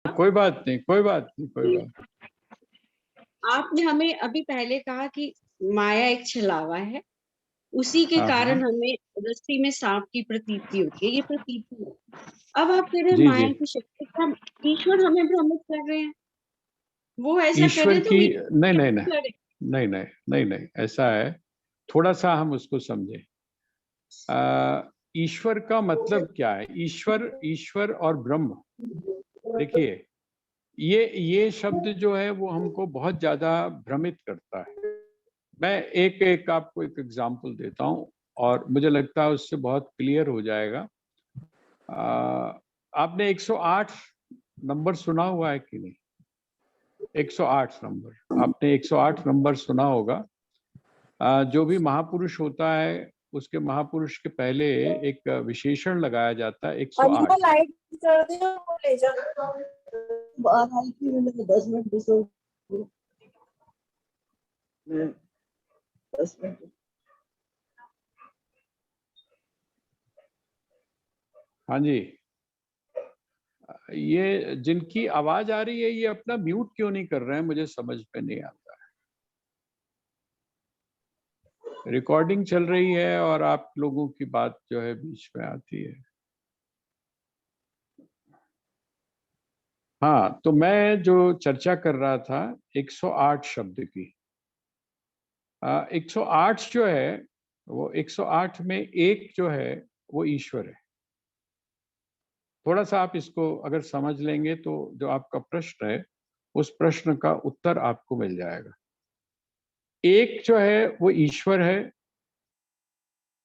कोई बात नहीं, कोई बात नहीं, कोई बात। आपने हमें अभी पहले कहा कि माया एक छलावा है, उसी के हाँ हाँ, कारण हमें रस्सी में सांप की प्रतीति होती है, ये प्रतीति है। अब आप कह रहे हैं जी जी। माया की शक्ति का ईश्वर हमें भ्रमित कर रहे हैं, वो ऐसा कर ईश्वर रहे तो की, नहीं क्या नहीं नहीं, करे? नहीं नहीं नहीं नहीं, ऐसा है, थोड़ा सा हम उसको समझें। ईश्वर का मतलब क्या है? ईश्वर, ईश्वर और ब्रह्म, देखिए, ये शब्द जो है वो हमको बहुत ज्यादा भ्रमित करता है। मैं एक एक आपको एक एग्जांपल देता हूं और मुझे लगता है उससे बहुत क्लियर हो जाएगा। आपने 108 नंबर सुना हुआ है कि नहीं? 108 नंबर, आपने 108 नंबर सुना होगा। जो भी महापुरुष होता है उसके महापुरुष के पहले एक विशेषण लगाया जाता है 108। लाइट कर दे और ले जा। 10 मिनट 10 मिनट। हाँ जी, ये जिनकी आवाज आ रही है ये अपना म्यूट क्यों नहीं कर रहे हैं, मुझे समझ में नहीं आता है। रिकॉर्डिंग चल रही है और आप लोगों की बात जो है बीच में आती है। हाँ, तो मैं जो चर्चा कर रहा था 108 शब्द की। 108 जो है वो 108 में एक जो है वो ईश्वर है। थोड़ा सा आप इसको अगर समझ लेंगे तो जो आपका प्रश्न है उस प्रश्न का उत्तर आपको मिल जाएगा। एक जो है वो ईश्वर है।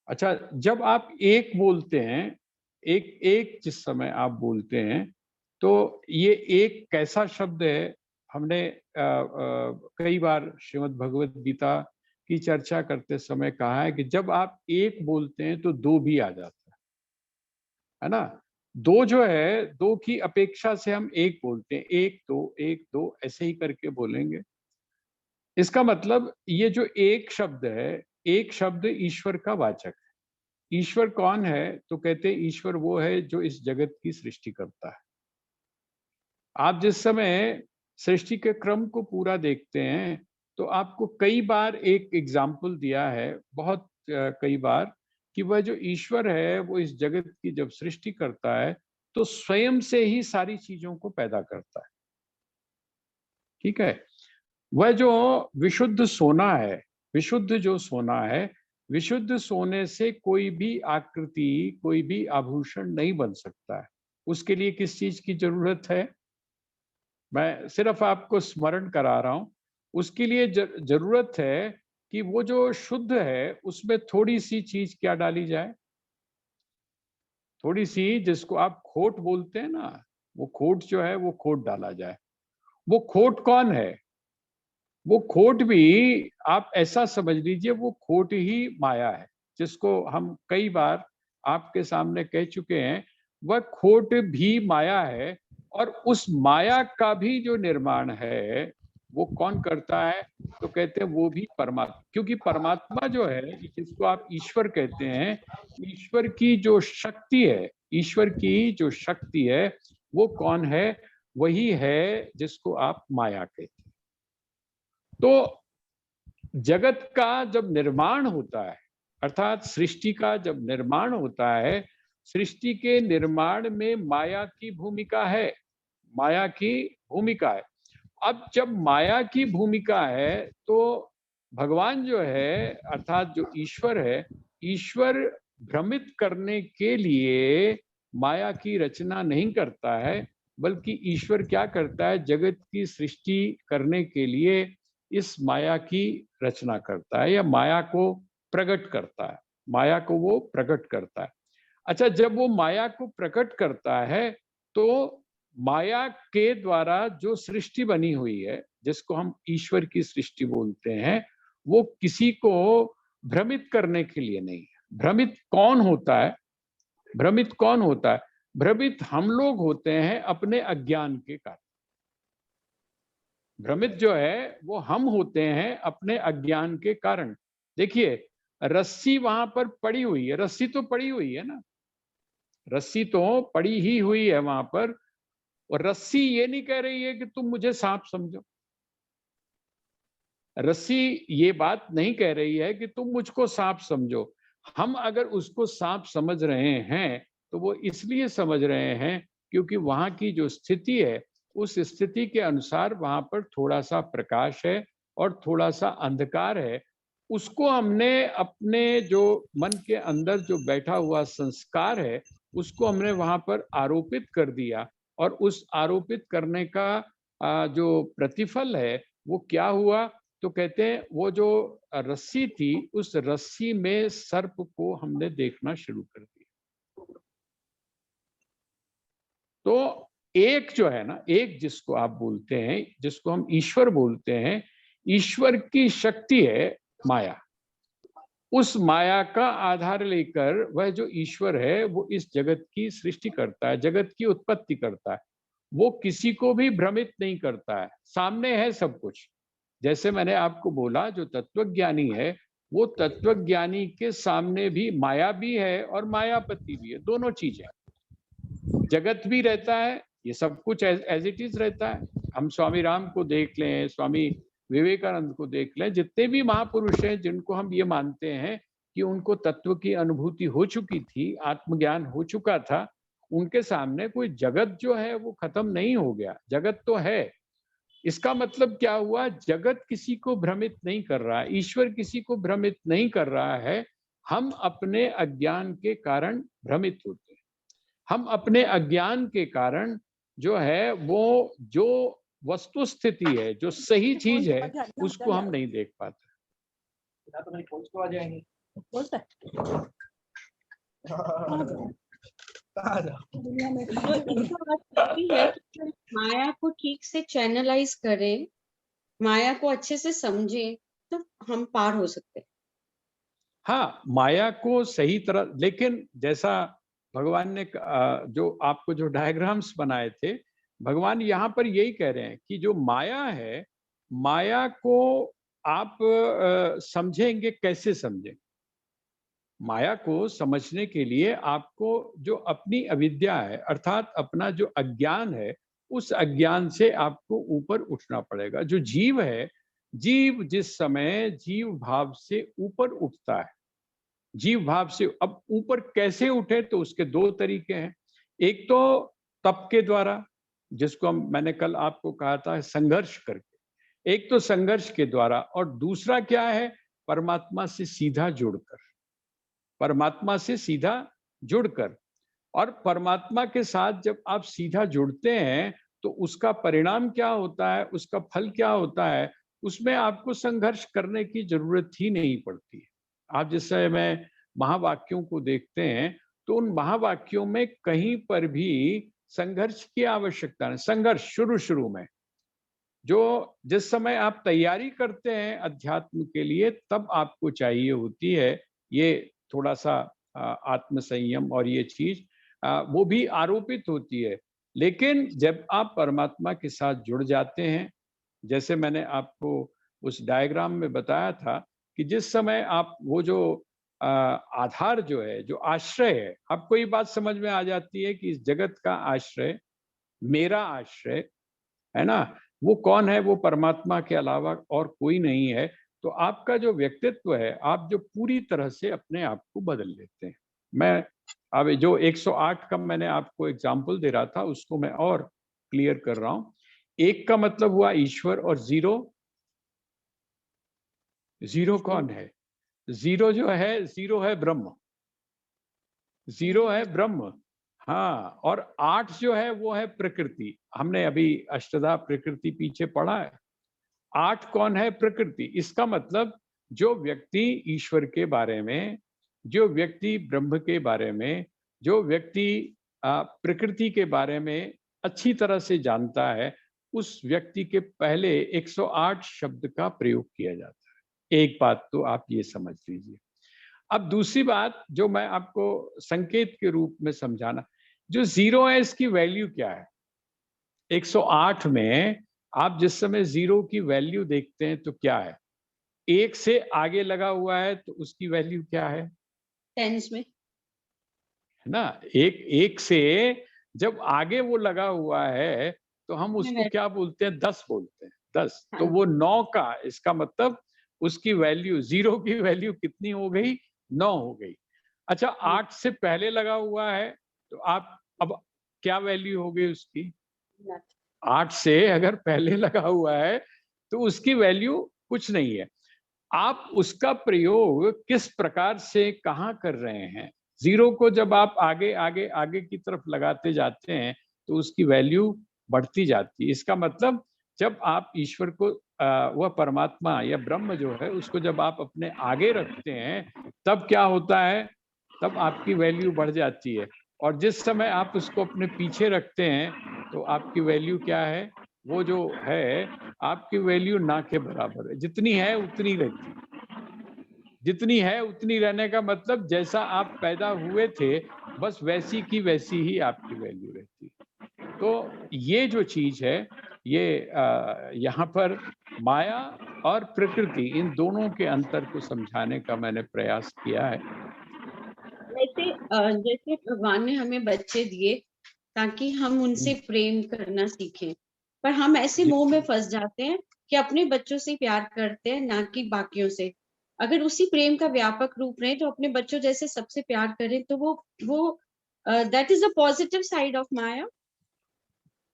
अच्छा, जब आप एक बोलते हैं, एक एक जिस समय आप बोलते हैं, तो ये एक कैसा शब्द है? हमने कई बार श्रीमद् भगवत गीता की चर्चा करते समय कहा है कि जब आप एक बोलते हैं तो दो भी आ जाता है ना? दो जो है, दो की अपेक्षा से हम एक बोलते हैं, एक दो ऐसे ही करके बोलेंगे। इसका मतलब ये जो एक शब्द है, एक शब्द ईश्वर का वाचक है। ईश्वर कौन है? तो कहते हैं ईश्वर वो है जो इस जगत की सृष्टि करता है। आप जिस समय सृष्टि के क्रम को पूरा देखते हैं तो आपको कई बार एक एग्जाम्पल दिया है, बहुत कई बार, कि वह जो ईश्वर है वो इस जगत की जब सृष्टि करता है तो स्वयं से ही सारी चीजों को पैदा करता है। ठीक है? वह जो विशुद्ध सोना है, विशुद्ध जो सोना है, विशुद्ध सोने से कोई भी आकृति, कोई भी आभूषण नहीं बन सकता है। उसके लिए किस चीज की जरूरत है? मैं सिर्फ आपको स्मरण करा रहा हूं। उसके लिए जरूरत है कि वो जो शुद्ध है उसमें थोड़ी सी चीज क्या डाली जाए? थोड़ी सी, जिसको आप खोट बोलते हैं ना, वो खोट जो है वो खोट डाला जाए। वो खोट कौन है? वो खोट भी आप ऐसा समझ लीजिए, वो खोट ही माया है, जिसको हम कई बार आपके सामने कह चुके हैं। वह खोट भी माया है और उस माया का भी जो निर्माण है वो कौन करता है? तो कहते हैं वो भी परमात्मा। क्योंकि परमात्मा जो है, जिसको आप ईश्वर कहते हैं, ईश्वर की जो शक्ति है, ईश्वर की जो शक्ति है वो कौन है? वही है जिसको आप माया कहते हैं। तो जगत का जब निर्माण होता है, अर्थात सृष्टि का जब निर्माण होता है, सृष्टि के निर्माण में माया की भूमिका है, माया की भूमिका है। अब जब माया की भूमिका है तो भगवान जो है, अर्थात जो ईश्वर है, ईश्वर भ्रमित करने के लिए माया की रचना नहीं करता है, बल्कि ईश्वर क्या करता है? जगत की सृष्टि करने के लिए इस माया की रचना करता है या माया को प्रकट करता है, माया को वो प्रकट करता है। अच्छा, जब वो माया को प्रकट करता है तो माया के द्वारा जो सृष्टि बनी हुई है, जिसको हम ईश्वर की सृष्टि बोलते हैं, वो किसी को भ्रमित करने के लिए नहीं है। भ्रमित कौन होता है? भ्रमित कौन होता है? भ्रमित हम लोग होते हैं अपने अज्ञान के कारण। भ्रमित जो है वो हम होते हैं अपने अज्ञान के कारण। देखिए, रस्सी वहां पर पड़ी हुई है, रस्सी तो पड़ी हुई है ना, रस्सी तो पड़ी ही हुई है वहां पर। और रस्सी ये नहीं कह रही है कि तुम मुझे सांप समझो। रस्सी ये बात नहीं कह रही है कि तुम मुझको सांप समझो। हम अगर उसको सांप समझ रहे हैं तो वो इसलिए समझ रहे हैं क्योंकि वहां की जो स्थिति है उस स्थिति के अनुसार वहां पर थोड़ा सा प्रकाश है और थोड़ा सा अंधकार है। उसको हमने अपने जो मन के अंदर जो बैठा हुआ संस्कार है उसको हमने वहां पर आरोपित कर दिया और उस आरोपित करने का जो प्रतिफल है वो क्या हुआ। तो कहते हैं वो जो रस्सी थी उस रस्सी में सर्प को हमने देखना शुरू कर दिया। तो एक जो है ना, एक जिसको आप बोलते हैं, जिसको हम ईश्वर बोलते हैं, ईश्वर की शक्ति है माया। उस माया का आधार लेकर वह जो ईश्वर है वो इस जगत की सृष्टि करता है, जगत की उत्पत्ति करता है। वो किसी को भी भ्रमित नहीं करता है, सामने है सब कुछ। जैसे मैंने आपको बोला जो तत्वज्ञानी है वो तत्वज्ञानी के सामने भी माया भी है और मायापति भी है, दोनों चीजें। जगत भी रहता है, ये सब कुछ एज इट इज रहता है। हम स्वामी राम को देख लें, स्वामी विवेकानंद को देख लें, जितने भी महापुरुष हैं जिनको हम ये मानते हैं कि उनको तत्व की अनुभूति हो चुकी थी, आत्मज्ञान हो चुका था, उनके सामने कोई जगत जो है वो खत्म नहीं हो गया। जगत तो है। इसका मतलब क्या हुआ, जगत किसी को भ्रमित नहीं कर रहा है, ईश्वर किसी को भ्रमित नहीं कर रहा है। हम अपने अज्ञान के कारण भ्रमित होते हैं। हम अपने अज्ञान के कारण जो है वो जो वस्तु स्थिति है, जो सही चीज है, उसको हम नहीं देख पाते। माया को ठीक से चैनलाइज करें, माया को अच्छे से समझें तो हम पार हो सकते हैं। हाँ, माया को सही तरह, लेकिन जैसा भगवान ने जो आपको जो डायग्राम्स बनाए थे, भगवान यहाँ पर यही कह रहे हैं कि जो माया है, माया को आप समझेंगे, कैसे समझें? माया को समझने के लिए आपको जो अपनी अविद्या है, अर्थात अपना जो अज्ञान है, उस अज्ञान से आपको ऊपर उठना पड़ेगा। जो जीव है, जीव जिस समय जीव भाव से ऊपर उठता है, जीव भाव से अब ऊपर कैसे उठे, तो उसके दो तरीके हैं। एक तो तप के द्वारा, जिसको मैंने कल आपको कहा था संघर्ष करके, एक तो संघर्ष के द्वारा, और दूसरा क्या है, परमात्मा से सीधा जुड़कर, परमात्मा से सीधा जुड़कर। और परमात्मा के साथ जब आप सीधा जुड़ते हैं तो उसका परिणाम क्या होता है, उसका फल क्या होता है, उसमें आपको संघर्ष करने की जरूरत ही नहीं पड़ती है। आप जिस समय महावाक्यों को देखते हैं तो उन महावाक्यों में कहीं पर भी संघर्ष की आवश्यकता नहीं। संघर्ष शुरू शुरू में, जो जिस समय आप तैयारी करते हैं अध्यात्म के लिए, तब आपको चाहिए होती है ये थोड़ा सा आत्म संयम, और ये चीज वो भी आरोपित होती है। लेकिन जब आप परमात्मा के साथ जुड़ जाते हैं, जैसे मैंने आपको उस डायग्राम में बताया था कि जिस समय आप वो जो आधार जो है, जो आश्रय है, आपको ये बात समझ में आ जाती है कि इस जगत का आश्रय, मेरा आश्रय है ना, वो कौन है, वो परमात्मा के अलावा और कोई नहीं है। तो आपका जो व्यक्तित्व है, आप जो पूरी तरह से अपने आप को बदल लेते हैं। मैं अब जो 108 का मैंने आपको एग्जाम्पल दे रहा था उसको मैं और क्लियर कर रहा हूं। एक का मतलब हुआ ईश्वर, और जीरो, जीरो कौन है? जीरो जो है, जीरो है ब्रह्म, जीरो है ब्रह्म। हाँ, और 8 जो है वो है प्रकृति। हमने अभी अष्टधा प्रकृति पीछे पढ़ा है। 8 कौन है? प्रकृति। इसका मतलब जो व्यक्ति ईश्वर के बारे में, जो व्यक्ति ब्रह्म के बारे में, जो व्यक्ति प्रकृति के बारे में अच्छी तरह से जानता है, उस व्यक्ति के पहले 108 शब्द का प्रयोग किया जाता है। एक बात तो आप ये समझ लीजिए। अब दूसरी बात जो मैं आपको संकेत के रूप में समझाना, जो जीरो है इसकी वैल्यू क्या है? 108 में आप जिस समय जीरो की वैल्यू देखते हैं तो क्या है? एक से आगे लगा हुआ है तो उसकी वैल्यू क्या है? टेंस में, है ना? एक से जब आगे वो लगा हुआ है तो हम उसको क्या बोलते हैं, 10 बोलते हैं, 10। तो वो 9 का, इसका मतलब उसकी वैल्यू, 0 की वैल्यू कितनी हो गई, 9 हो गई। अच्छा 8 से पहले लगा हुआ है तो आप अब क्या वैल्यू हो गई उसकी, 8 से अगर पहले लगा हुआ है तो उसकी वैल्यू कुछ नहीं है। आप उसका प्रयोग किस प्रकार से कहाँ कर रहे हैं, 0 को जब आप आगे आगे आगे की तरफ लगाते जाते हैं तो उसकी वैल्यू बढ़ती जाती है। इसका मतलब जब आप ईश्वर को वह परमात्मा या ब्रह्म जो है उसको जब आप अपने आगे रखते हैं तब क्या होता है, तब आपकी वैल्यू बढ़ जाती है। और जिस समय आप उसको अपने पीछे रखते हैं तो आपकी वैल्यू क्या है, वो जो है आपकी वैल्यू ना के बराबर है, जितनी है उतनी रहती है। जितनी है उतनी रहने का मतलब जैसा आप पैदा हुए थे बस वैसी की वैसी ही आपकी वैल्यू रहती है। तो ये जो चीज है ये यहाँ पर माया और प्रकृति इन दोनों के अंतर को समझाने का मैंने प्रयास किया है। वैसे जैसे भगवान ने हमें बच्चे दिए ताकि हम उनसे प्रेम करना सीखें, पर हम ऐसे जी, मोह में फंस जाते हैं कि अपने बच्चों से प्यार करते हैं ना कि बाकियों से। अगर उसी प्रेम का व्यापक रूप रहे तो अपने बच्चों जैसे सबसे प्यार करें तो वो that is a positive side of Maya.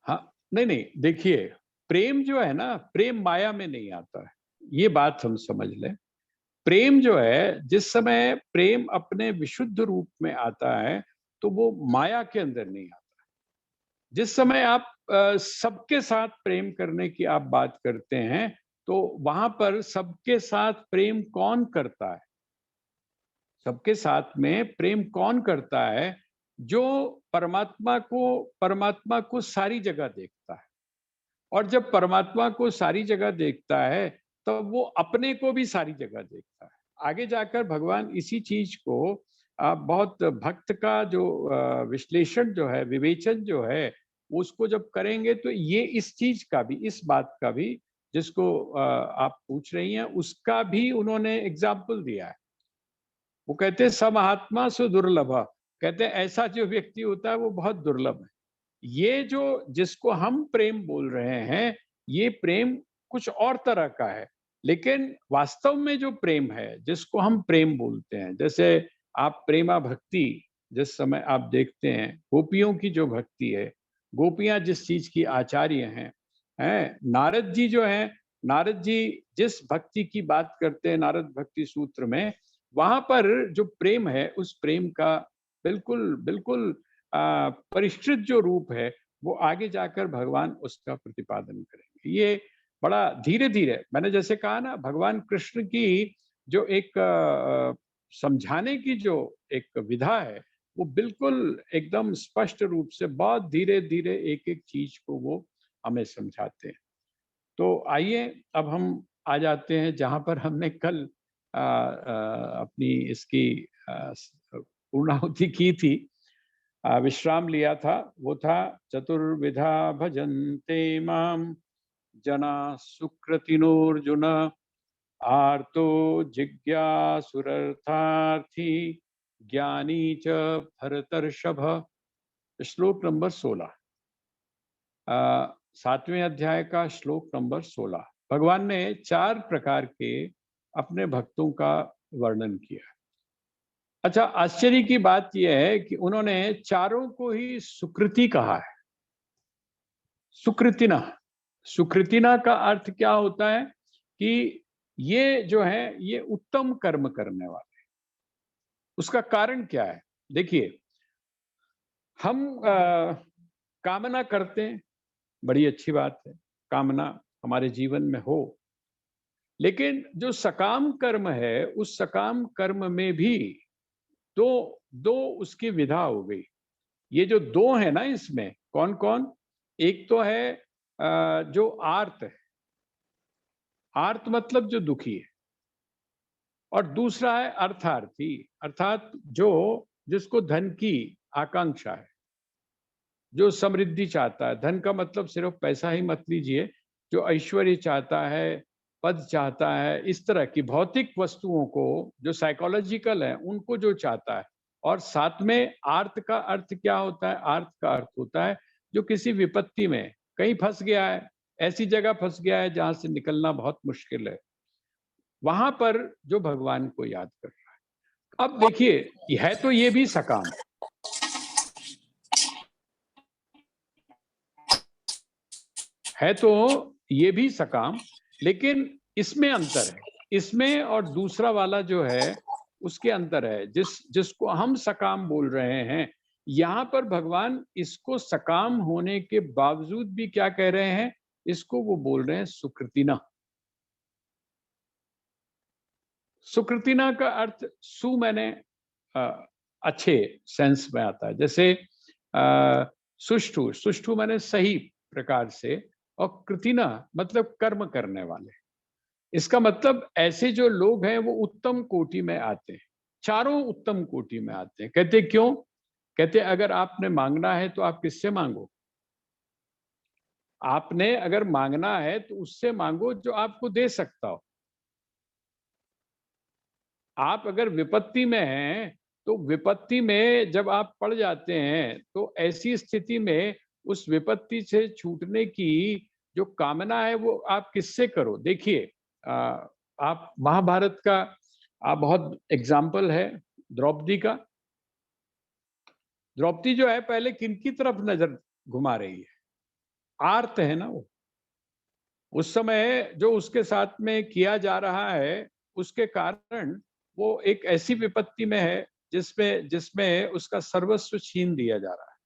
हाँ, नहीं नहीं, देखिए प्रेम जो है ना, प्रेम माया में नहीं आता है, ये बात हम समझ लें। प्रेम जो है, जिस समय प्रेम अपने विशुद्ध रूप में आता है तो वो माया के अंदर नहीं आता। जिस समय आप सबके साथ प्रेम करने की आप बात करते हैं तो वहां पर सबके साथ प्रेम कौन करता है, सबके साथ में प्रेम कौन करता है, जो परमात्मा को सारी जगह देखता है। और जब परमात्मा को सारी जगह देखता है तब वो अपने को भी सारी जगह देखता है। आगे जाकर भगवान इसी चीज को बहुत भक्त का जो विश्लेषण जो है, विवेचन जो है, उसको जब करेंगे तो ये इस चीज का भी, इस बात का भी जिसको आप पूछ रही हैं उसका भी उन्होंने एग्जाम्पल दिया है। वो कहते हैं समहात्मा सु दुर्लभ, कहते हैं ऐसा जो व्यक्ति होता है वो बहुत दुर्लभ है। ये जो जिसको हम प्रेम बोल रहे हैं ये प्रेम कुछ और तरह का है, लेकिन वास्तव में जो प्रेम है जिसको हम प्रेम बोलते हैं, जैसे आप प्रेमा भक्ति जिस समय आप देखते हैं, गोपियों की जो भक्ति है, गोपियां जिस चीज की आचार्य हैं, नारद जी जो हैं, नारद जी जिस भक्ति की बात करते हैं नारद भक्ति सूत्र में, वहां पर जो प्रेम है उस प्रेम का बिल्कुल बिल्कुल परिष्कृत जो रूप है वो आगे जाकर भगवान उसका प्रतिपादन करेंगे। ये बड़ा धीरे धीरे, मैंने जैसे कहा ना, भगवान कृष्ण की जो एक समझाने की जो एक विधा है वो बिल्कुल एकदम स्पष्ट रूप से बहुत धीरे धीरे एक एक चीज को वो हमें समझाते हैं। तो आइए अब हम आ जाते हैं जहां पर हमने कल अपनी इसकी पूर्णाहुति की थी, विश्राम लिया था। वो था चतुर्विधा भजन्ते माम जना सुकृतिनोर्जुन आर्तो जिज्ञासुरर्थार्थी ज्ञानी च भरतर्षभ। श्लोक नंबर 16, 7वें अध्याय का श्लोक नंबर 16। भगवान ने 4 प्रकार के अपने भक्तों का वर्णन किया। अच्छा, आश्चर्य की बात यह है कि उन्होंने चारों को ही सुकृति कहा है। सुकृतिना, सुकृतिना का अर्थ क्या होता है कि ये जो है ये उत्तम कर्म करने वाले। उसका कारण क्या है, देखिए हम कामना करते हैं, बड़ी अच्छी बात है, कामना हमारे जीवन में हो, लेकिन जो सकाम कर्म है उस सकाम कर्म में भी दो दो उसकी विधा हो गई। ये जो 2 है ना इसमें, कौन कौन, एक तो है जो आर्त है, आर्त मतलब जो दुखी है, और दूसरा है अर्थार्थी, अर्थात जो जिसको धन की आकांक्षा है, जो समृद्धि चाहता है। धन का मतलब सिर्फ पैसा ही मत लीजिए, जो ऐश्वर्य चाहता है, पद चाहता है, इस तरह की भौतिक वस्तुओं को, जो साइकोलॉजिकल है उनको जो चाहता है, और साथ में आर्त का अर्थ क्या होता है? आर्त का अर्थ होता है जो किसी विपत्ति में कहीं फंस गया है, ऐसी जगह फंस गया है जहां से निकलना बहुत मुश्किल है, वहां पर जो भगवान को याद कर रहा है। अब देखिए, है तो ये भी सकाम, है तो ये भी सकाम, लेकिन इसमें अंतर है। इसमें और दूसरा वाला जो है उसके अंतर है। जिसको हम सकाम बोल रहे हैं, यहाँ पर भगवान इसको सकाम होने के बावजूद भी क्या कह रहे हैं? इसको वो बोल रहे हैं सुकृतिना। सुकृतिना का अर्थ सु मैंने अच्छे सेंस में आता है, जैसे सुष्ठु, सुष्ठु मैंने सही प्रकार से, और कृतिना मतलब कर्म करने वाले। इसका मतलब ऐसे जो लोग हैं वो उत्तम कोटि में आते हैं, चारों उत्तम कोटि में आते हैं। कहते क्यों? कहते अगर आपने मांगना है तो आप किससे मांगो? आपने अगर मांगना है तो उससे मांगो जो आपको दे सकता हो। आप अगर विपत्ति में हैं तो विपत्ति में जब आप पड़ जाते हैं तो ऐसी स्थिति में उस विपत्ति से छूटने की जो कामना है वो आप किससे करो? देखिए, आप महाभारत का बहुत एग्जाम्पल है द्रौपदी का। द्रौपदी जो है पहले किनकी तरफ नजर घुमा रही है? आर्त है ना वो। उस समय जो उसके साथ में किया जा रहा है उसके कारण वो एक ऐसी विपत्ति में है जिसमें जिसमें उसका सर्वस्व छीन दिया जा रहा है।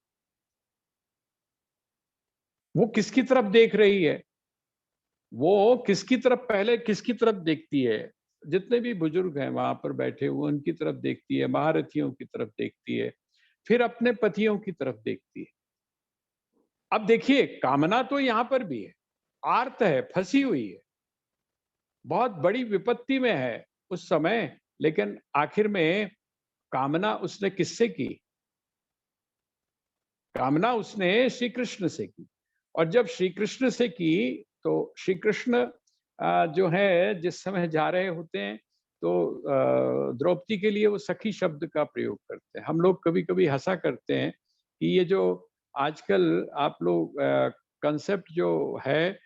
वो किसकी तरफ देख रही है? वो किसकी तरफ, पहले किसकी तरफ देखती है? जितने भी बुजुर्ग हैं वहां पर बैठे हुए उनकी तरफ देखती है, महारथियों की तरफ देखती है, फिर अपने पतियों की तरफ देखती है। अब देखिए, कामना तो यहां पर भी है, आर्त है, फंसी हुई है, बहुत बड़ी विपत्ति में है उस समय, लेकिन आखिर में कामना उसने किससे की? कामना उसने श्री कृष्ण से की। और जब श्री कृष्ण से की तो श्री कृष्ण जो है जिस समय जा रहे होते हैं तो द्रौपदी के लिए वो सखी शब्द का प्रयोग करते हैं। हम लोग कभी कभी हंसा करते हैं कि ये जो आजकल आप लोग कंसेप्ट जो है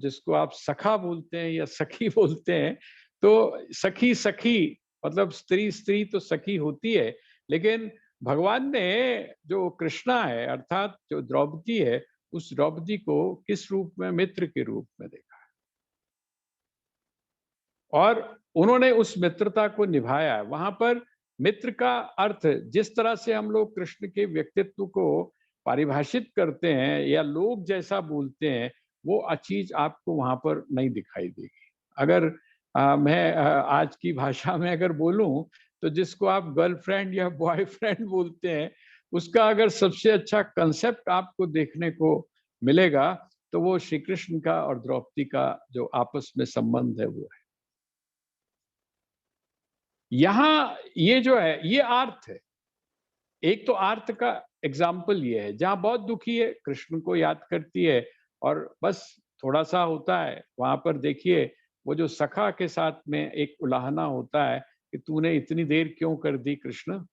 जिसको आप सखा बोलते हैं या सखी बोलते हैं, तो सखी सखी मतलब स्त्री स्त्री तो सखी होती है, लेकिन भगवान ने जो कृष्णा है अर्थात जो द्रौपदी है उस द्रौपदी को किस रूप में? मित्र के रूप में देखा है, और उन्होंने उस मित्रता को निभाया है। वहां पर मित्र का अर्थ जिस तरह से हम लोग कृष्ण के व्यक्तित्व को परिभाषित करते हैं या लोग जैसा बोलते हैं वो चीज आपको वहां पर नहीं दिखाई देगी। अगर मैं आज की भाषा में अगर बोलूं तो जिसको आप गर्लफ्रेंड या बॉयफ्रेंड बोलते हैं उसका अगर सबसे अच्छा कंसेप्ट आपको देखने को मिलेगा तो वो श्री कृष्ण का और द्रौपदी का जो आपस में संबंध है वो है। यहाँ ये जो है ये आर्त है। एक तो आर्त का एग्जाम्पल ये है जहां बहुत दुखी है, कृष्ण को याद करती है और बस थोड़ा सा होता है वहां पर। देखिए वो जो सखा के साथ में एक उलाहना होता है कि तूने इतनी देर क्यों कर दी कृष्ण,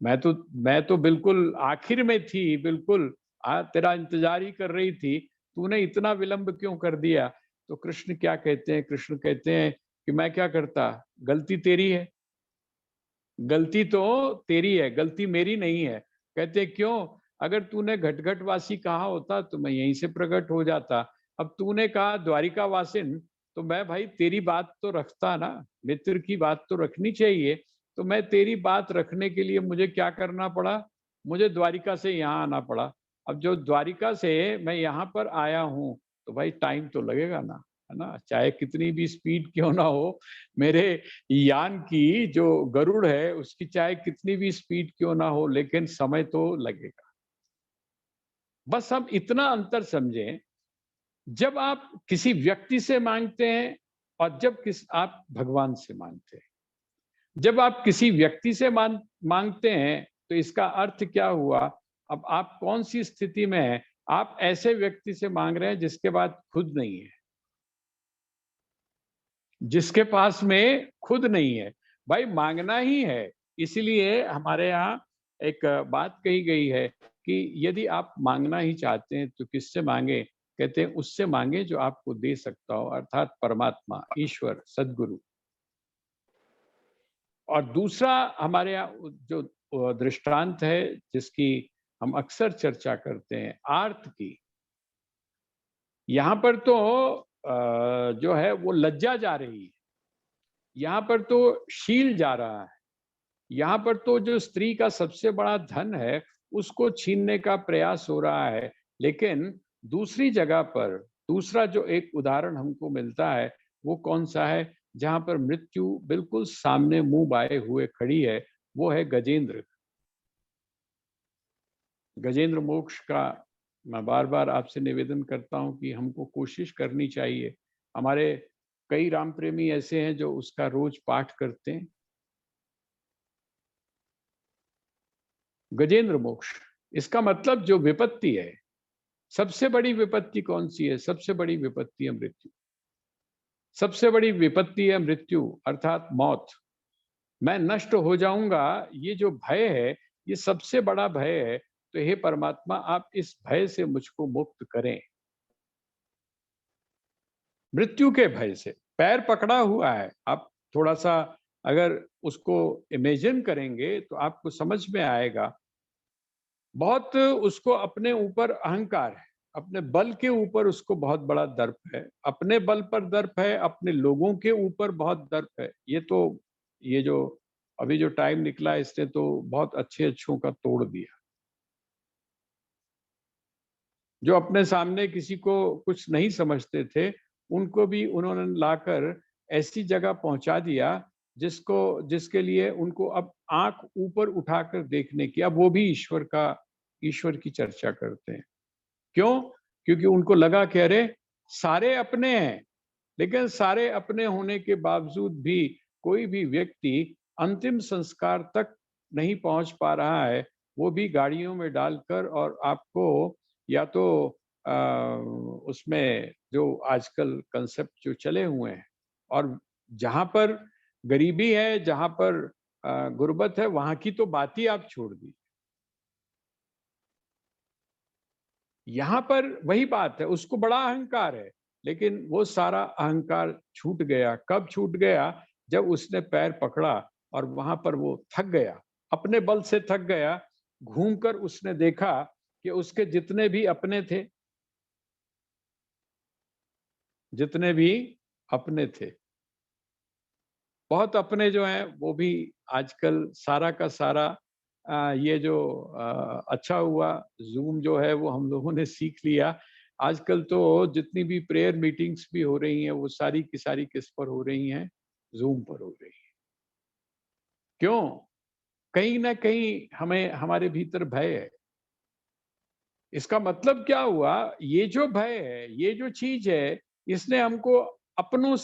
मैं तो बिल्कुल आखिर में थी, बिल्कुल तेरा इंतजार ही कर रही थी, तूने इतना विलंब क्यों कर दिया? तो कृष्ण क्या कहते हैं? कृष्ण कहते हैं कि मैं क्या करता, गलती तेरी है, गलती तो तेरी है, गलती मेरी नहीं है। कहते क्यों? अगर तूने घटघट वासी कहा होता तो मैं यहीं से प्रकट हो जाता। अब तूने कहा द्वारिका वासिन, तो मैं भाई तेरी बात तो रखता ना, मित्र की बात तो रखनी चाहिए। तो मैं तेरी बात रखने के लिए मुझे क्या करना पड़ा? मुझे द्वारिका से यहाँ आना पड़ा। अब जो द्वारिका से मैं यहाँ पर आया हूँ तो भाई टाइम तो लगेगा ना, है ना? चाहे कितनी भी स्पीड क्यों ना हो, मेरे यान की जो गरुड़ है उसकी चाहे कितनी भी स्पीड क्यों ना हो, लेकिन समय तो लगेगा। बस हम इतना अंतर समझें, जब आप किसी व्यक्ति से मांगते हैं और जब आप भगवान से मांगते हैं। जब आप किसी व्यक्ति से मांगते हैं तो इसका अर्थ क्या हुआ? अब आप कौन सी स्थिति में हैं? आप ऐसे व्यक्ति से मांग रहे हैं जिसके पास खुद नहीं है, जिसके पास में खुद नहीं है। भाई मांगना ही है, इसीलिए हमारे यहाँ एक बात कही गई है कि यदि आप मांगना ही चाहते हैं तो किससे मांगे? कहते हैं उससे मांगे जो आपको दे सकता हो, अर्थात परमात्मा, ईश्वर, सद्गुरु। और दूसरा हमारे यहाँ जो दृष्टांत है जिसकी हम अक्सर चर्चा करते हैं, आर्त की। यहाँ पर तो जो है वो लज्जा जा रही है, यहाँ पर तो शील जा रहा है, यहाँ पर तो जो स्त्री का सबसे बड़ा धन है उसको छीनने का प्रयास हो रहा है। लेकिन दूसरी जगह पर दूसरा जो एक उदाहरण हमको मिलता है वो कौन सा है? जहां पर मृत्यु बिल्कुल सामने मुंह बाए हुए खड़ी है, वो है गजेंद्र। गजेंद्र मोक्ष का मैं बार बार आपसे निवेदन करता हूं कि हमको कोशिश करनी चाहिए। हमारे कई राम प्रेमी ऐसे हैं जो उसका रोज पाठ करते हैं। गजेंद्र मोक्ष, इसका मतलब जो विपत्ति है, सबसे बड़ी विपत्ति कौन सी है? सबसे बड़ी विपत्ति है मृत्यु। सबसे बड़ी विपत्ति है मृत्यु अर्थात मौत। मैं नष्ट हो जाऊंगा, ये जो भय है ये सबसे बड़ा भय है। तो हे परमात्मा, आप इस भय से मुझको मुक्त करें। मृत्यु के भय से पैर पकड़ा हुआ है। आप थोड़ा सा अगर उसको इमेजिन करेंगे तो आपको समझ में आएगा। बहुत उसको अपने ऊपर अहंकार है, अपने बल के ऊपर उसको बहुत बड़ा दर्प है, अपने बल पर दर्प है, अपने लोगों के ऊपर बहुत दर्प है। ये जो अभी जो टाइम निकला इसने तो बहुत अच्छे अच्छों का तोड़ दिया। जो अपने सामने किसी को कुछ नहीं समझते थे उनको भी उन्होंने लाकर ऐसी जगह पहुंचा दिया जिसके लिए उनको अब आंख ऊपर उठाकर देखने की, अब वो भी ईश्वर की चर्चा करते हैं। क्यों? क्योंकि उनको लगा कि अरे सारे अपने हैं, लेकिन सारे अपने होने के बावजूद भी कोई भी व्यक्ति अंतिम संस्कार तक नहीं पहुंच पा रहा है, वो भी गाड़ियों में डालकर। और आपको या तो उसमें जो आजकल कंसेप्ट जो चले हुए हैं, और जहां पर गरीबी है, जहां पर गुर्बत है, वहां की तो बात ही आप छोड़ दी। यहाँ पर वही बात है, उसको बड़ा अहंकार है, लेकिन वो सारा अहंकार छूट गया। कब छूट गया? जब उसने पैर पकड़ा और वहां पर वो थक गया, अपने बल से थक गया। घूमकर उसने देखा कि उसके जितने भी अपने थे, जितने भी अपने थे, बहुत अपने जो हैं वो भी आजकल सारा का सारा ये जो अच्छा हुआ जूम जो है वो हम लोगों ने सीख लिया। आजकल तो जितनी भी प्रेयर मीटिंग्स भी हो रही हैं वो सारी की सारी किस पर हो रही हैं? जूम पर हो रही है। क्यों? कहीं ना कहीं हमें हमारे भीतर भय है। इसका मतलब क्या हुआ? ये जो भय है, ये जो चीज है, इसने हमको अपनों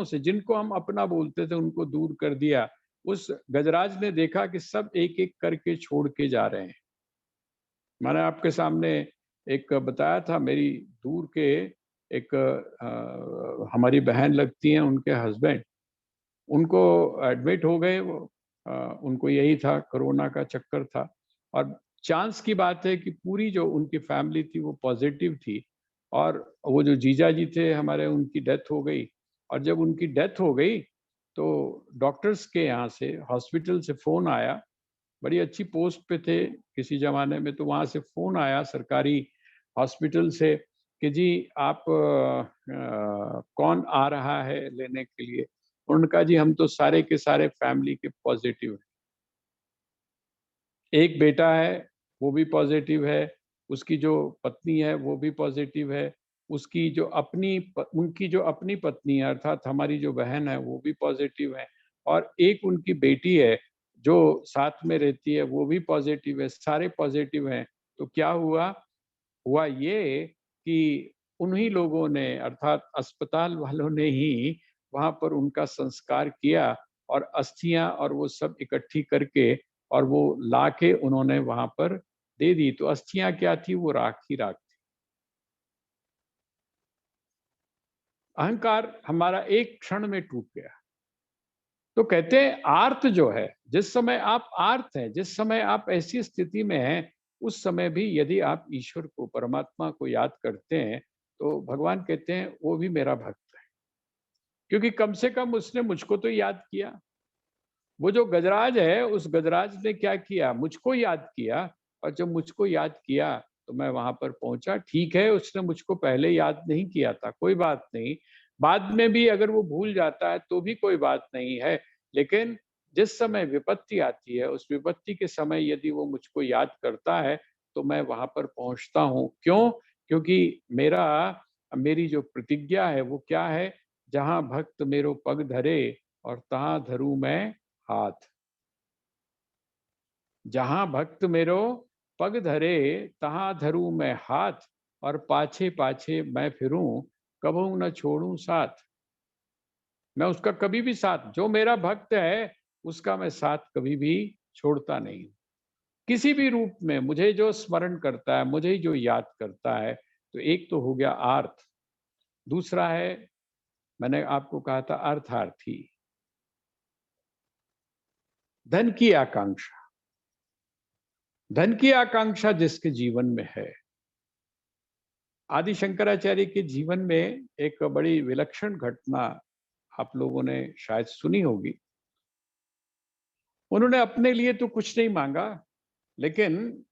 से जिनको हम अपना बोलते थे उनको दूर कर दिया। उस गजराज ने देखा कि सब एक एक करके छोड़ के जा रहे हैं। मैंने आपके सामने एक बताया था, मेरी दूर के एक हमारी बहन लगती हैं, उनके हस्बैंड उनको एडमिट हो गए। वो उनको यही था, कोरोना का चक्कर था। और चांस की बात है कि पूरी जो उनकी फैमिली थी वो पॉजिटिव थी। और वो जो जीजा जी थे हमारे, उनकी डेथ हो गई। और जब उनकी डेथ हो गई तो डॉक्टर्स के यहाँ से, हॉस्पिटल से फ़ोन आया। बड़ी अच्छी पोस्ट पे थे किसी ज़माने में, तो वहाँ से फ़ोन आया सरकारी हॉस्पिटल से कि जी आप कौन आ रहा है लेने के लिए? उन्होंने कहा जी हम तो सारे के सारे फैमिली के पॉजिटिव हैं। एक बेटा है वो भी पॉजिटिव है, उसकी जो पत्नी है वो भी पॉजिटिव है, उनकी जो अपनी पत्नी है अर्थात हमारी जो बहन है वो भी पॉजिटिव है, और एक उनकी बेटी है जो साथ में रहती है वो भी पॉजिटिव है, सारे पॉजिटिव हैं। तो क्या हुआ? हुआ ये कि उन्हीं लोगों ने अर्थात अस्पताल वालों ने ही वहां पर उनका संस्कार किया, और अस्थियां और वो सब इकट्ठी करके और वो लाके उन्होंने वहां पर दे दी। तो अस्थियां क्या थी? वो राख ही राख थी। अहंकार हमारा एक क्षण में टूट गया। तो कहते हैं आर्त जो है, जिस समय आप आर्त हैं, जिस समय आप ऐसी स्थिति में हैं, उस समय भी यदि आप ईश्वर को, परमात्मा को याद करते हैं, तो भगवान कहते हैं वो भी मेरा भक्त है, क्योंकि कम से कम उसने मुझको तो याद किया। वो जो गजराज है, उस गजराज ने क्या किया, मुझको याद किया, और जब मुझको याद किया तो मैं वहां पर पहुंचा। ठीक है, उसने मुझको पहले याद नहीं किया था, कोई बात नहीं, बाद में भी अगर वो भूल जाता है तो भी कोई बात नहीं है, लेकिन जिस समय विपत्ति आती है, उस विपत्ति के समय यदि वो मुझको याद करता है तो मैं वहां पर पहुंचता हूँ। क्यों? क्योंकि मेरी जो प्रतिज्ञा है वो क्या है, जहां भक्त मेरो पग धरे और तहां धरू मैं हाथ। जहां भक्त मेरो पग धरे तहां धरूं मैं हाथ, और पाछे पाछे मैं फिरूं कबहू न छोड़ूं साथ। मैं उसका कभी भी साथ, जो मेरा भक्त है उसका मैं साथ कभी भी छोड़ता नहीं। किसी भी रूप में मुझे जो स्मरण करता है, मुझे जो याद करता है, तो एक तो हो गया आर्थ, दूसरा है, मैंने आपको कहा था अर्थार्थी, धन की आकांक्षा। धन की आकांक्षा जिसके जीवन में है, आदि शंकराचार्य के जीवन में एक बड़ी विलक्षण घटना आप लोगों ने शायद सुनी होगी। उन्होंने अपने लिए तो कुछ नहीं मांगा, लेकिन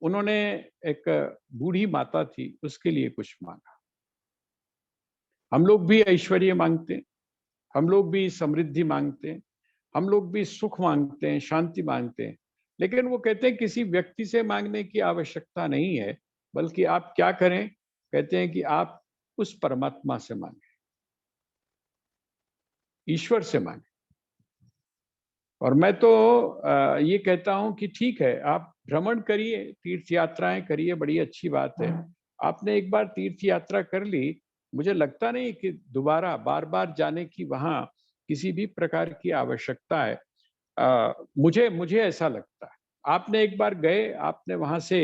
उन्होंने एक बूढ़ी माता थी, उसके लिए कुछ मांगा। हम लोग भी ऐश्वर्य मांगते हैं, हम लोग भी समृद्धि मांगते हैं, हम लोग भी सुख मांगते हैं, शांति मांगते हैं, लेकिन वो कहते हैं किसी व्यक्ति से मांगने की आवश्यकता नहीं है, बल्कि आप क्या करें, कहते हैं कि आप उस परमात्मा से मांगे, ईश्वर से मांगे। और मैं तो ये कहता हूं कि ठीक है, आप भ्रमण करिए, तीर्थ यात्राएं करिए, बड़ी अच्छी बात है। आपने एक बार तीर्थ यात्रा कर ली, मुझे लगता नहीं कि दोबारा बार बार जाने की वहां किसी भी प्रकार की आवश्यकता है। मुझे मुझे ऐसा लगता है, आपने एक बार गए, आपने वहां से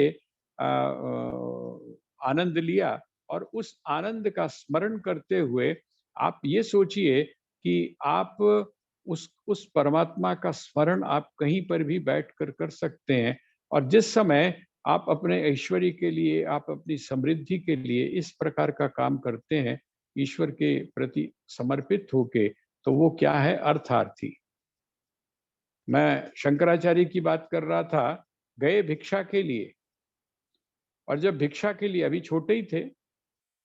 आनंद लिया, और उस आनंद का स्मरण करते हुए आप ये सोचिए कि आप उस परमात्मा का स्मरण आप कहीं पर भी बैठकर कर सकते हैं। और जिस समय आप अपने ऐश्वर्य के लिए, आप अपनी समृद्धि के लिए इस प्रकार का काम करते हैं, ईश्वर के प्रति समर्पित होके, तो वो क्या है, अर्थार्थी। मैं शंकराचार्य की बात कर रहा था, गए भिक्षा के लिए, और जब भिक्षा के लिए, अभी छोटे ही थे,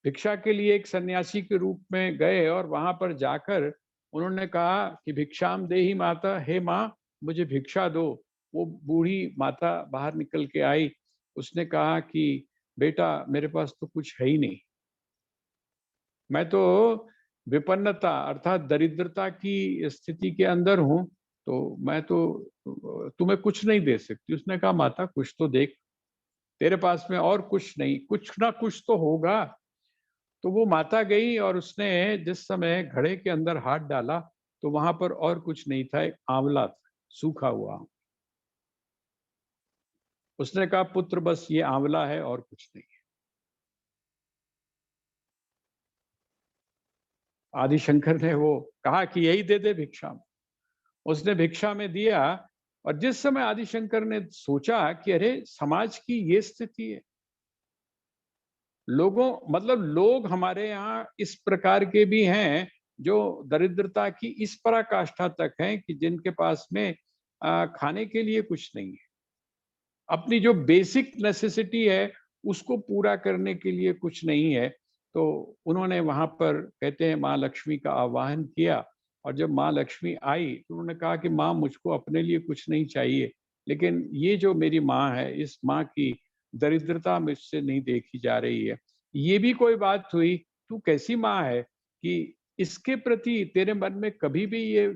भिक्षा के लिए एक सन्यासी के रूप में गए, और वहां पर जाकर उन्होंने कहा कि भिक्षाम देहि माता, हे माँ मुझे भिक्षा दो। वो बूढ़ी माता बाहर निकल के आई, उसने कहा कि बेटा मेरे पास तो कुछ है ही नहीं, मैं तो विपन्नता अर्थात दरिद्रता की स्थिति के अंदर हूं, तो मैं तो तुम्हें कुछ नहीं दे सकती। उसने कहा माता कुछ तो देख, तेरे पास में और कुछ नहीं, कुछ ना कुछ तो होगा। तो वो माता गई, और उसने जिस समय घड़े के अंदर हाथ डाला, तो वहां पर और कुछ नहीं था, एक आंवला था, सूखा हुआ। उसने कहा पुत्र बस ये आंवला है और कुछ नहीं है। आदिशंकर ने वो कहा कि यही दे दे भिक्षा में। उसने भिक्षा में दिया, और जिस समय आदिशंकर ने सोचा कि अरे समाज की ये स्थिति है, लोगों मतलब लोग हमारे यहाँ इस प्रकार के भी हैं जो दरिद्रता की इस पराकाष्ठा तक हैं कि जिनके पास में खाने के लिए कुछ नहीं है, अपनी जो बेसिक नेसेसिटी है उसको पूरा करने के लिए कुछ नहीं है। तो उन्होंने वहां पर, कहते हैं, माँ लक्ष्मी का आवाहन किया, और जब माँ लक्ष्मी आई तो उन्होंने कहा कि माँ मुझको अपने लिए कुछ नहीं चाहिए, लेकिन ये जो मेरी माँ है, इस माँ की दरिद्रता मुझसे नहीं देखी जा रही है। ये भी कोई बात हुई, तू कैसी माँ है कि इसके प्रति तेरे मन में कभी भी ये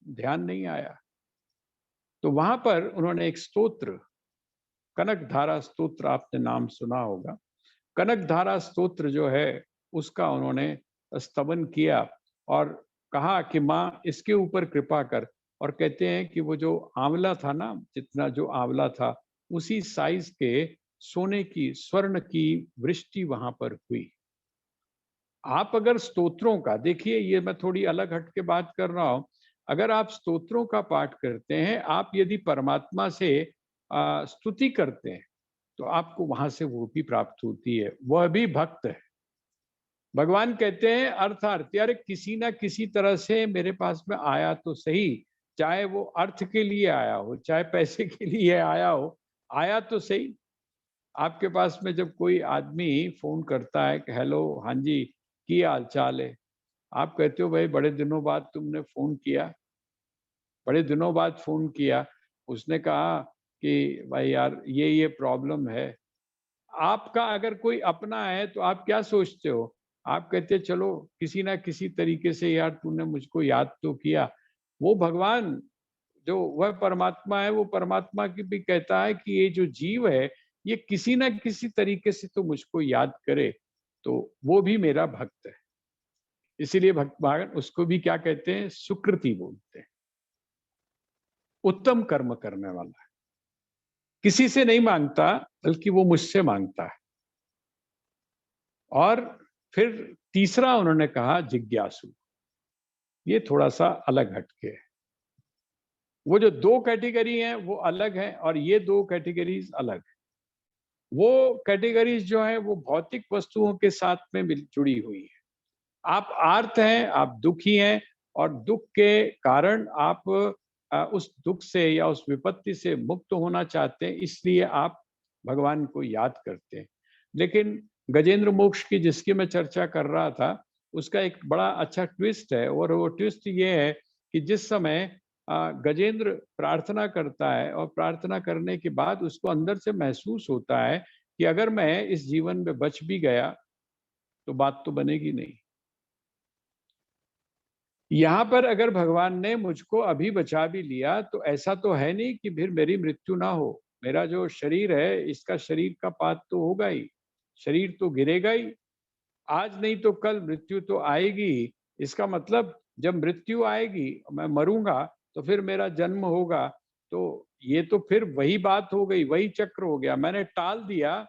ध्यान नहीं आया। तो वहां पर उन्होंने एक स्तोत्र, कनक धारा स्तोत्र, आपने नाम सुना होगा, कनक धारा स्तोत्र जो है उसका उन्होंने स्तवन किया, और कहा कि माँ इसके ऊपर कृपा कर। और कहते हैं कि वो जो आंवला था ना, जितना जो आंवला था, उसी साइज के सोने की, स्वर्ण की वृष्टि वहां पर हुई। आप अगर स्तोत्रों का देखिए, ये मैं थोड़ी अलग हट के बात कर रहा हूं, अगर आप स्तोत्रों का पाठ करते हैं, आप यदि परमात्मा से स्तुति करते हैं, तो आपको वहां से वो भी प्राप्त होती है, वह भी भक्त है। भगवान कहते हैं अर्थार्थ, यार किसी ना किसी तरह से मेरे पास में आया तो सही, चाहे वो अर्थ के लिए आया हो, चाहे पैसे के लिए आया हो, आया तो सही। आपके पास में जब कोई आदमी फोन करता है कि हेलो, हाँ जी, की हाल चाल है, आप कहते हो भाई बड़े दिनों बाद तुमने फोन किया, बड़े दिनों बाद फोन किया। उसने कहा कि भाई यार ये प्रॉब्लम है। आपका अगर कोई अपना है तो आप क्या सोचते हो? आप कहते चलो किसी ना किसी तरीके से यार तूने मुझको याद तो किया। वो भगवान जो वह परमात्मा है, वो परमात्मा की भी कहता है कि ये जो जीव है, ये किसी ना किसी तरीके से तो मुझको याद करे, तो वो भी मेरा भक्त है। इसीलिए भगवान उसको भी क्या कहते हैं? सुकृति बोलते हैं, उत्तम कर्म करने वाला। किसी से नहीं मांगता, बल्कि वो मुझसे मांगता है। और फिर तीसरा उन्होंने कहा जिज्ञासु। ये थोड़ा सा अलग हटके है। वो जो दो कैटेगरी हैं वो अलग हैं, और ये दो कैटेगरीज अलग है। वो कैटेगरीज जो है वो भौतिक वस्तुओं के साथ में जुड़ी हुई है। आप आर्त हैं, आप दुखी हैं, और दुख के कारण आप उस दुख से या उस विपत्ति से मुक्त होना चाहते हैं, इसलिए आप भगवान को याद करते हैं। लेकिन गजेंद्र मोक्ष की जिसकी मैं चर्चा कर रहा था, उसका एक बड़ा अच्छा ट्विस्ट है, और वो ट्विस्ट ये है कि जिस समय गजेंद्र प्रार्थना करता है, और प्रार्थना करने के बाद उसको अंदर से महसूस होता है कि अगर मैं इस जीवन में बच भी गया तो बात तो बनेगी नहीं। यहाँ पर अगर भगवान ने मुझको अभी बचा भी लिया तो ऐसा तो है नहीं कि फिर मेरी मृत्यु ना हो। मेरा जो शरीर है, इसका शरीर का पात तो होगा ही, शरीर तो गिरेगा ही। आज नहीं तो कल मृत्यु तो आएगी ही। इसका मतलब जब मृत्यु आएगी, मैं मरूंगा, तो फिर मेरा जन्म होगा। तो ये तो फिर वही बात हो गई, वही चक्र हो गया। मैंने टाल दिया,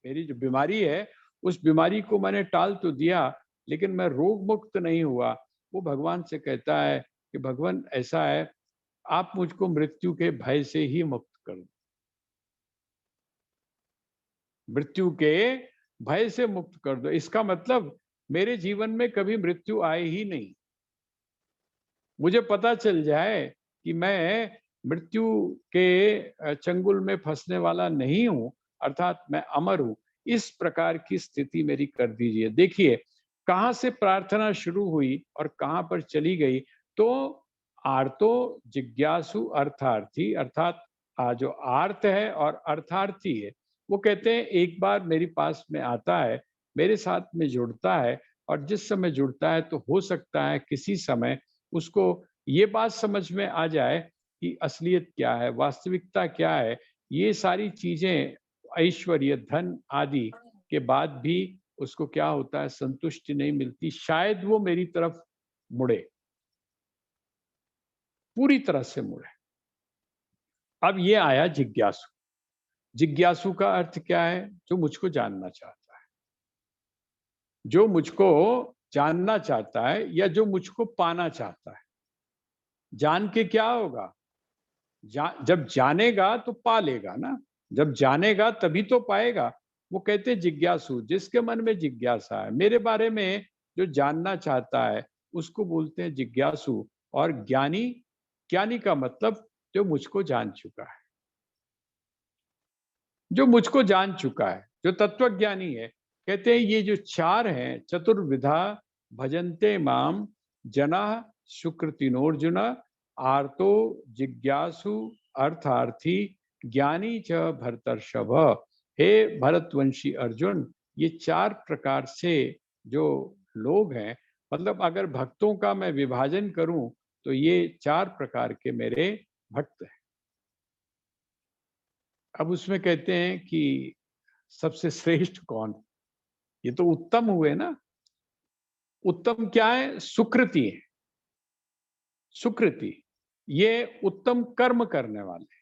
मेरी जो बीमारी है उस बीमारी को मैंने टाल तो दिया, लेकिन मैं रोग मुक्त नहीं हुआ। वो भगवान से कहता है कि भगवान ऐसा है, आप मुझको मृत्यु के भय से ही मुक्त कर दो, मृत्यु के भय से मुक्त कर दो। इसका मतलब मेरे जीवन में कभी मृत्यु आए ही नहीं। मुझे पता चल जाए कि मैं मृत्यु के चंगुल में फंसने वाला नहीं हूं, अर्थात मैं अमर हूं। इस प्रकार की स्थिति मेरी कर दीजिए। देखिए कहां से प्रार्थना शुरू हुई और कहां पर चली गई। तो आर्तो जिज्ञासु अर्थार्थी, अर्थात जो आर्त है और अर्थार्थी है, वो कहते हैं एक बार मेरे पास में आता है, मेरे साथ में जुड़ता है, और जिस समय जुड़ता है तो हो सकता है किसी समय उसको ये बात समझ में आ जाए कि असलियत क्या है, वास्तविकता क्या है। ये सारी चीजें, ऐश्वर्य, धन आदि के बाद भी उसको क्या होता है, संतुष्टि नहीं मिलती। शायद वो मेरी तरफ मुड़े, पूरी तरह से मुड़े। अब ये आया जिज्ञासु। जिज्ञासु का अर्थ क्या है? जो मुझको जानना चाहता है, जो मुझको जानना चाहता है, या जो मुझको पाना चाहता है। जान के क्या होगा? जब जानेगा तो पा लेगा ना। जब जानेगा तभी तो पाएगा। वो कहते हैं जिज्ञासु, जिसके मन में जिज्ञासा है, मेरे बारे में जो जानना चाहता है, उसको बोलते हैं जिज्ञासु। और ज्ञानी, ज्ञानी का मतलब जो मुझको जान चुका है, जो मुझको जान चुका है, जो तत्वज्ञानी है। कहते हैं ये जो चार हैं, चतुर्विधा भजन्ते माम जना सुकृतिनोर्जुन, आर्तो जिज्ञासु अर्थार्थी ज्ञानी च भरतर्षभ। हे भरतवंशी अर्जुन, ये चार प्रकार से जो लोग हैं, मतलब अगर भक्तों का मैं विभाजन करूं तो ये चार प्रकार के मेरे भक्त हैं। अब उसमें कहते हैं कि सबसे श्रेष्ठ कौन? ये तो उत्तम हुए ना। उत्तम क्या है? सुकृति है। सुकृति, ये उत्तम कर्म करने वाले।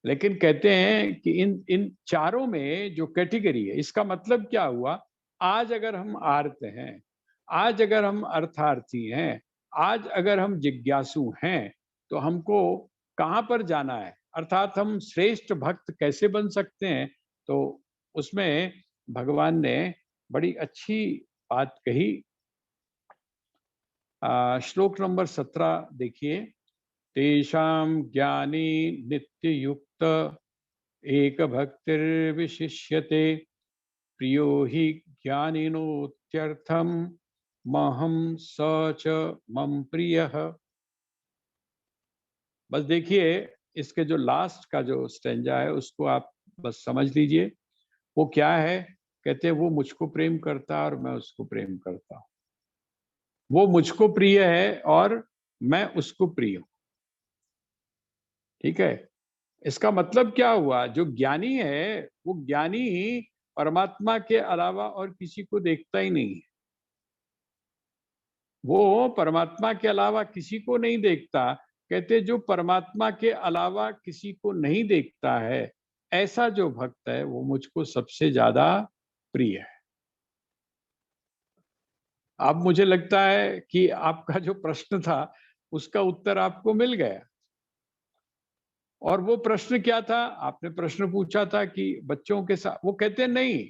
लेकिन कहते हैं कि इन इन चारों में जो कैटेगरी है, इसका मतलब क्या हुआ? आज अगर हम आर्त हैं, आज अगर हम अर्थार्थी हैं, आज अगर हम जिज्ञासु हैं तो हमको कहाँ पर जाना है, अर्थात हम श्रेष्ठ भक्त कैसे बन सकते हैं, तो उसमें भगवान ने बड़ी अच्छी बात कही। श्लोक नंबर 17 देखिए, तेषां ज्ञानी नित्य युक्त एक भक्तिर्विशिष्यते प्रियो हि ज्ञानिनोत्यर्थम महम स च मम प्रियः। बस देखिए, इसके जो लास्ट का जो स्टेंजा है उसको आप बस समझ लीजिए। वो क्या है? कहते हैं वो मुझको प्रेम करता है और मैं उसको प्रेम करता हूं। वो मुझको प्रिय है और मैं उसको प्रिय हूं। ठीक है? इसका मतलब क्या हुआ? जो ज्ञानी है वो ज्ञानी परमात्मा के अलावा और किसी को देखता ही नहीं है। वो परमात्मा के अलावा किसी को नहीं देखता। कहते जो परमात्मा के अलावा किसी को नहीं देखता है, ऐसा जो भक्त है वो मुझको सबसे ज्यादा प्रिय है। अब मुझे लगता है कि आपका जो प्रश्न था उसका उत्तर आपको मिल गया। और वो प्रश्न क्या था? आपने प्रश्न पूछा था कि बच्चों के साथ, वो कहते हैं नहीं,